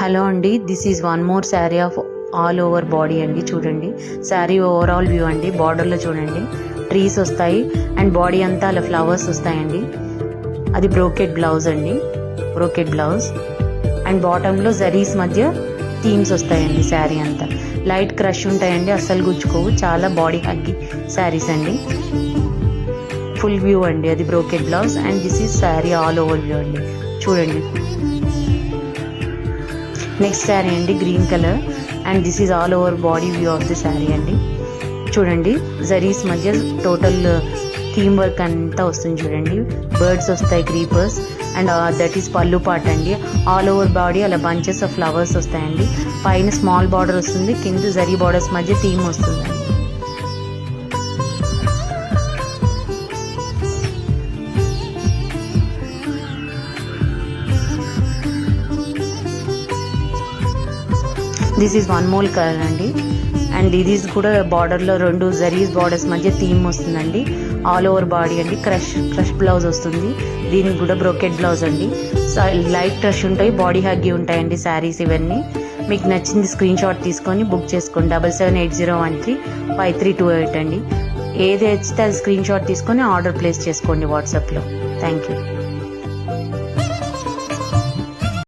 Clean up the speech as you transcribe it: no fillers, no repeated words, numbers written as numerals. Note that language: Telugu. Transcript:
హలో అండి, this is one more sari of all over body అండి. చూడండి శారీ ఓవరాల్ వ్యూ అండి. బార్డర్లో చూడండి ట్రీస్ వస్తాయి అండ్ బాడీ అంతా అలా ఫ్లవర్స్ వస్తాయండి. అది బ్రోకెట్ బ్లౌజ్ అండి, బ్రోకెట్ బ్లౌజ్ అండ్ బాటంలో జరీస్ మధ్య థీమ్స్ వస్తాయండి. శారీ అంతా లైట్ క్రష్ ఉంటాయండి, అస్సలు గుచ్చుకోవు. చాలా బాడీ హగ్గి శారీస్ అండి. ఫుల్ వ్యూ అండి, అది brocade blouse and this is sari all over view అండి. చూడండి నెక్స్ట్ శారీ అండి, green colour and this is all over body view of the sari అండి. చూడండి జరీస్ మధ్య టోటల్ థీమ్ వర్క్ అంతా వస్తుంది. చూడండి బర్డ్స్ వస్తాయి, క్రీపర్స్ అండ్ దట్ ఈస్ పళ్ళు పార్ట్ అండి. ఆల్ ఓవర్ బాడీ అలా బంచెస్ ఆఫ్ ఫ్లవర్స్ వస్తాయండి. పైన స్మాల్ బార్డర్ వస్తుంది, కింద జరీ బార్డర్స్ మధ్య థీమ్ వస్తుందండి. This is one mole colour అండి అండ్ ఇది కూడా బార్డర్లో రెండు జరీస్ బార్డర్స్ మధ్య థీమ్ వస్తుందండి. ఆల్ ఓవర్ బాడీ అండి. క్రష్ బ్లౌజ్ వస్తుంది, దీనికి కూడా బ్రోకెట్ బ్లౌజ్ అండి. లైట్ క్రష్ ఉంటాయి, బాడీ హగ్గి ఉంటాయండి శారీస్ ఇవన్నీ. మీకు నచ్చింది స్క్రీన్ షాట్ తీసుకొని బుక్ చేసుకోండి. 7780135328 అండి. ఏది నచ్చితే అది స్క్రీన్ షాట్ తీసుకొని ఆర్డర్ ప్లేస్ చేసుకోండి వాట్సాప్లో. Thank you.